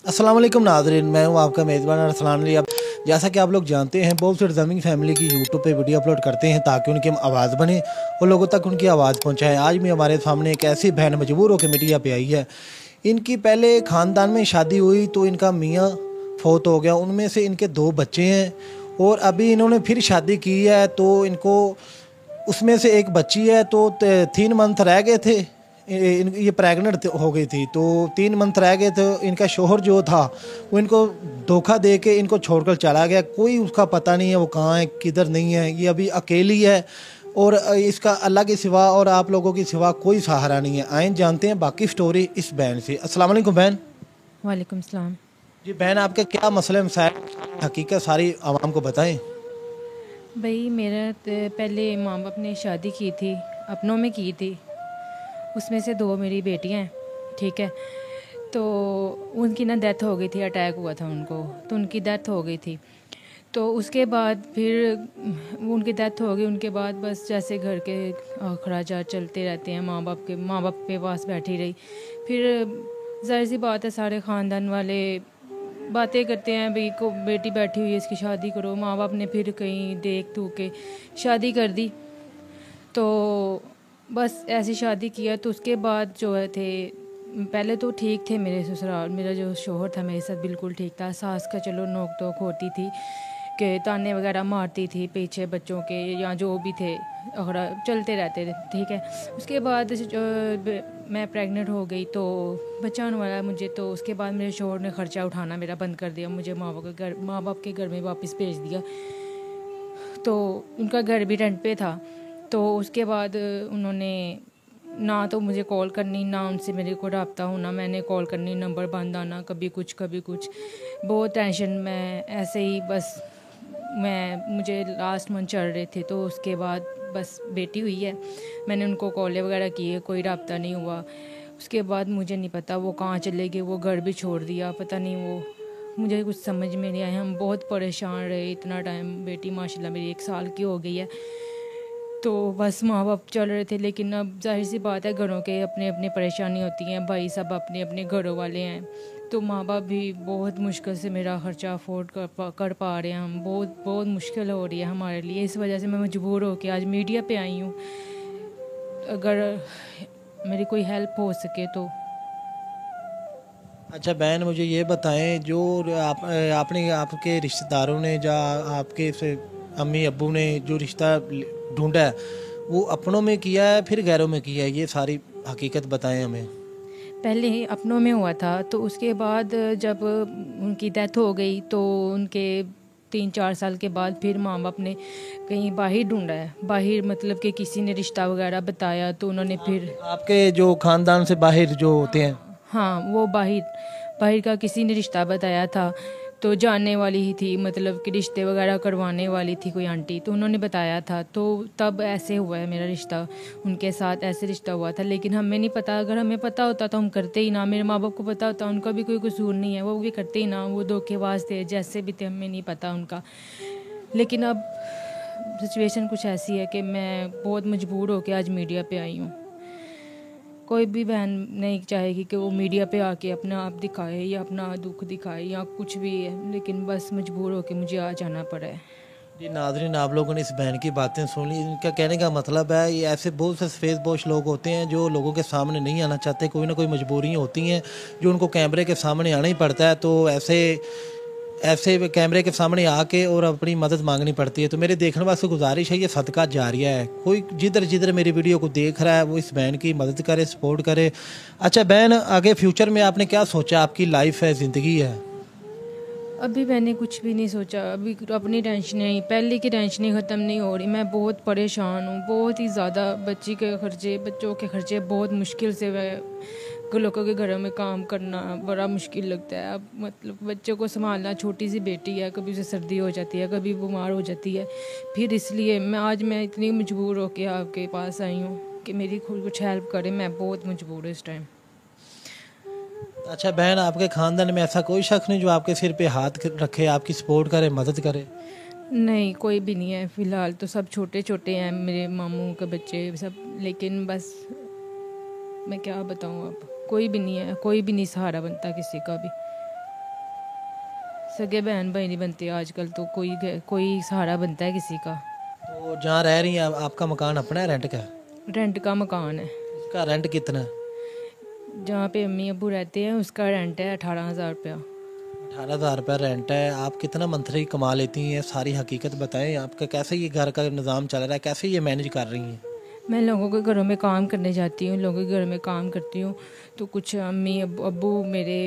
अस्सलाम वालेकुम नाज़रीन, मैं हूँ आपका मेज़बान अरसलान अली। अब जैसा कि आप लोग जानते हैं, बहुत से ज़मीन फैमिली की यूट्यूब पे वीडियो अपलोड करते हैं ताकि उनकी आवाज़ बने और लोगों तक उनकी आवाज़ पहुँचाएँ। आज भी हमारे सामने एक ऐसी बहन मजबूर होकर मीडिया पे आई है। इनकी पहले ख़ानदान में शादी हुई तो इनका मियाँ फ़ौत हो गया, उनमें से इनके 2 बच्चे हैं और अभी इन्होंने फिर शादी की है तो इनको उसमें से एक बच्ची है तो 3 मंथ रह गए थे। ये प्रेग्नेंट हो गई थी तो 3 मंथ रह गए थे। इनका शोहर जो था वो इनको धोखा दे के इनको छोड़कर चला गया। कोई उसका पता नहीं है वो कहाँ है, किधर नहीं है। ये अभी अकेली है और इसका अल्लाह के सिवा और आप लोगों के सिवा कोई सहारा नहीं है। आए जानते हैं बाकी स्टोरी इस बहन से। अस्सलाम वालेकुम बहन। वालेकुम सलाम। जी बहन, आपके क्या मसले मसाइल, हकीकत सारी आवाम को बताएं। भाई मेरा पहले माँ बाप ने शादी की थी, अपनों में की थी। उसमें से 2 मेरी बेटियां हैं, ठीक है। तो उनकी ना डेथ हो गई थी, अटैक हुआ था उनको, तो उनकी डेथ हो गई थी। तो उसके बाद फिर उनकी डेथ हो गई, उनके बाद बस जैसे घर के अखराजात चलते रहते हैं, माँ बाप के पास बैठी रही। फिर जाहिर सी बात है, सारे ख़ानदान वाले बातें करते हैं, भाई को बेटी बैठी हुई है इसकी शादी करो। माँ बाप ने फिर कहीं देख दू के शादी कर दी। तो बस ऐसी शादी किया। तो उसके बाद जो है थे, पहले तो ठीक थे मेरे ससुराल, मेरा जो शोहर था मेरे साथ बिल्कुल ठीक था। सास का चलो नोक टोक होती थी कि ताने वगैरह मारती थी पीछे बच्चों के, या जो भी थे अगर चलते रहते थे, ठीक है। उसके बाद मैं प्रेग्नेंट हो गई तो बच्चा होने वाला मुझे। तो उसके बाद मेरे शोहर ने ख़र्चा उठाना मेरा बंद कर दिया, मुझे माँ बाप के घर में वापस भेज दिया। तो उनका घर भी रेंट पे था। तो उसके बाद उन्होंने ना तो मुझे कॉल करनी, ना उनसे मेरे को रब्ता होना। मैंने कॉल करनी, नंबर बंद आना, कभी कुछ कभी कुछ। बहुत टेंशन में ऐसे ही बस मुझे लास्ट मंथ चल रहे थे। तो उसके बाद बस बेटी हुई है, मैंने उनको कॉलें वगैरह किए, कोई रब्ता नहीं हुआ। उसके बाद मुझे नहीं पता वो कहाँ चले गए, वो घर भी छोड़ दिया, पता नहीं वो, मुझे कुछ समझ में नहीं आया। हम बहुत परेशान रहे इतना टाइम। बेटी माशाल्लाह मेरी 1 साल की हो गई है। तो बस माँ बाप चल रहे थे, लेकिन अब जाहिर सी बात है, घरों के अपने अपने परेशानी होती हैं, भाई सब अपने अपने घरों वाले हैं। तो माँ बाप भी बहुत मुश्किल से मेरा ख़र्चा अफोर्ड कर पा रहे हैं। हम बहुत बहुत मुश्किल हो रही है हमारे लिए। इस वजह से मैं मजबूर होकर आज मीडिया पे आई हूँ। अगर मेरी कोई हेल्प हो सके तो। अच्छा बहन, मुझे ये बताएं, जो आपने आपके रिश्तेदारों ने या आपके से अम्मी अब्बू ने जो रिश्ता ढूंढा है वो अपनों में किया है फिर गैरों में किया है, ये सारी हकीकत बताएं हमें। पहले ही अपनों में हुआ था, तो उसके बाद जब उनकी डेथ हो गई तो उनके 3-4 साल के बाद फिर माँ बाप ने कहीं बाहर ढूंढा है। बाहर मतलब कि किसी ने रिश्ता वगैरह बताया तो उन्होंने फिर, आपके जो खानदान से बाहर जो होते हैं। हाँ हाँ, वो बाहर बाहर का किसी ने रिश्ता बताया था। तो जानने वाली ही थी, मतलब कि रिश्ते वगैरह करवाने वाली थी कोई आंटी, तो उन्होंने बताया था। तो तब ऐसे हुआ है मेरा रिश्ता, उनके साथ ऐसे रिश्ता हुआ था। लेकिन हमें नहीं पता, अगर हमें पता होता तो हम करते ही ना। मेरे माँ बाप को पता होता, उनका भी कोई कसूर नहीं है, वो भी करते ही ना। वो धोखेबाज थे, जैसे भी थे, हमें नहीं पता उनका। लेकिन अब सिचुएशन कुछ ऐसी है कि मैं बहुत मजबूर होकर आज मीडिया पे आई हूँ। कोई भी बहन नहीं चाहेगी कि वो मीडिया पे आके अपना आप दिखाए या अपना दुख दिखाए या कुछ भी है, लेकिन बस मजबूर होके मुझे आ जाना पड़ा है। जी नाज़रीन, आप लोगों ने इस बहन की बातें सुन ली। इनका कहने का मतलब है, ये ऐसे बहुत से फेसबोश लोग होते हैं जो लोगों के सामने नहीं आना चाहते। कोई ना कोई मजबूरी होती हैं जो उनको कैमरे के सामने आना ही पड़ता है। तो ऐसे ऐसे कैमरे के सामने आके और अपनी मदद मांगनी पड़ती है। तो मेरे देखने वाले से गुजारिश है, ये सदका जारिया है। कोई जिधर जिधर मेरी वीडियो को देख रहा है वो इस बहन की मदद करे, सपोर्ट करे। अच्छा बहन, आगे फ्यूचर में आपने क्या सोचा? आपकी लाइफ है, ज़िंदगी है। अभी मैंने कुछ भी नहीं सोचा। अभी अपनी टेंशनें ही, पहले की टेंशनें ख़त्म नहीं हो रही। मैं बहुत परेशान हूँ, बहुत ही ज़्यादा। बच्ची के खर्चे, बच्चों के खर्चे बहुत मुश्किल से लोगों के घरों में काम करना बड़ा मुश्किल लगता है। अब मतलब बच्चों को संभालना, छोटी सी बेटी है, कभी उसे सर्दी हो जाती है, कभी बीमार हो जाती है। फिर इसलिए मैं इतनी मजबूर होकर आपके पास आई हूँ कि मेरी खुद कुछ हेल्प करें। मैं बहुत मजबूर हूँ इस टाइम। अच्छा बहन, आपके ख़ानदान में ऐसा कोई शख्स नहीं जो आपके सिर पे हाथ रखे, आपकी सपोर्ट करे, मदद करे? नहीं, कोई भी नहीं है फ़िलहाल। तो सब छोटे छोटे हैं, मेरे मामू के बच्चे सब। लेकिन बस मैं क्या बताऊँ, अब कोई भी नहीं है, कोई भी नहीं सहारा बनता किसी का भी। सगे बहन भाई नहीं बनते आजकल, तो कोई सहारा बनता है किसी का। तो जहाँ रह रही हैं आपका मकान अपना है, रेंट का है? रेंट का मकान है। इसका रेंट कितना है? जहाँ पे अम्मी अब्बू रहते हैं उसका रेंट है 18,000 रुपया। 18,000 रुपया रेंट है। आप कितना मंथली कमा लेती हैं, सारी हकीकत बताएं। आपका कैसे ये घर का निज़ाम चल रहा है, कैसे ये मैनेज कर रही हैं? मैं लोगों के घरों में काम करने जाती हूँ, लोगों के घरों में काम करती हूँ, तो कुछ अम्मी अब्बू मेरे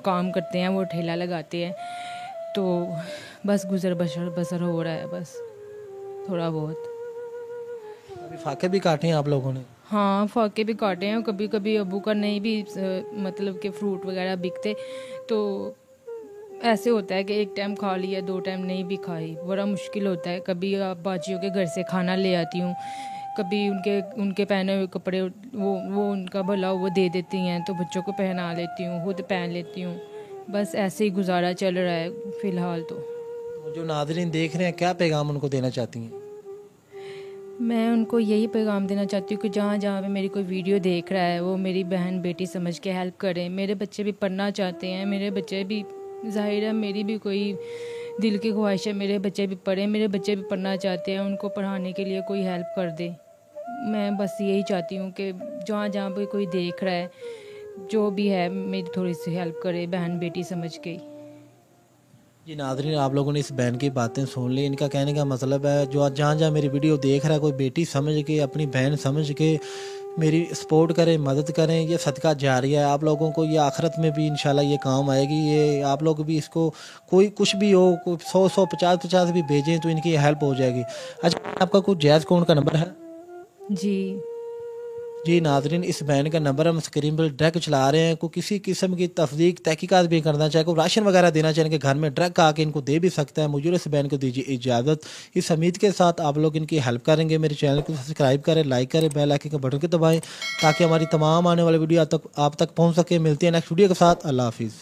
काम करते हैं, वो ठेला लगाते हैं, तो बस गुजर बसर हो रहा है, बस थोड़ा बहुत। अभी फाके भी काटे हैं आप लोगों ने? हाँ, फाके भी काटे हैं। कभी कभी अब्बू का नहीं भी मतलब कि फ्रूट वगैरह बिकते, तो ऐसे होता है कि एक टाइम खा लिया, 2 टाइम नहीं भी खाई, बड़ा मुश्किल होता है। कभी बाजियों के घर से खाना ले आती हूँ, कभी उनके पहने हुए कपड़े वो उनका भला वो दे देती हैं, तो बच्चों को पहना लेती हूँ, खुद पहन लेती हूँ। बस ऐसे ही गुजारा चल रहा है फ़िलहाल। तो जो नाज़रीन देख रहे हैं, क्या पैगाम उनको देना चाहती हैं? मैं उनको यही पैगाम देना चाहती हूँ कि जहाँ जहाँ पे मेरी कोई वीडियो देख रहा है वो मेरी बहन बेटी समझ के हेल्प करें। मेरे बच्चे भी पढ़ना चाहते हैं, मेरे बच्चे भी, ज़ाहिर है मेरी भी कोई दिल की ख्वाहिश है मेरे बच्चे भी पढ़ें, मेरे बच्चे भी पढ़ना चाहते हैं, उनको पढ़ाने के लिए कोई हेल्प कर दे। मैं बस यही चाहती हूँ कि जहाँ जहाँ पे कोई देख रहा है, जो भी है, मेरी थोड़ी सी हेल्प करे, बहन बेटी समझ के। जी नाज़रीन, आप लोगों ने इस बहन की बातें सुन ली। इनका कहने का मतलब है, जो आज जहाँ जहाँ मेरी वीडियो देख रहा है, कोई बेटी समझ के, अपनी बहन समझ के मेरी सपोर्ट करें, मदद करें। ये सदका जारिया है, आप लोगों को ये आखिरत में भी इंशाल्लाह ये काम आएगी। ये आप लोग भी इसको, कोई कुछ भी हो, कोई 100 50 भी भेजें तो इनकी हेल्प हो जाएगी। अच्छा, आपका कुछ जायज़ कौन का नंबर है? जी नाज़रीन, इस बहन का नंबर हम स्क्रीन पर डायरेक्ट चला रहे हैं। कोई किसी किस्म की तस्दीक तहकीकात भी करना चाहे, कोई राशन वगैरह देना चाहे, इनके घर में डायरेक्ट आके इनको दे भी सकता है। मुझे इस बहन को दीजिए इजाज़त। इस उम्मीद के साथ आप लोग इनकी हेल्प करेंगे। मेरे चैनल को सब्सक्राइब करें, लाइक करें, बेल आइकन के बटन को दबाएँ ताकि हमारी तमाम आने वाली वीडियो आप तक पहुँच सके। मिलती है नेक्स्ट वीडियो के साथ। अल्लाह हाफिज़।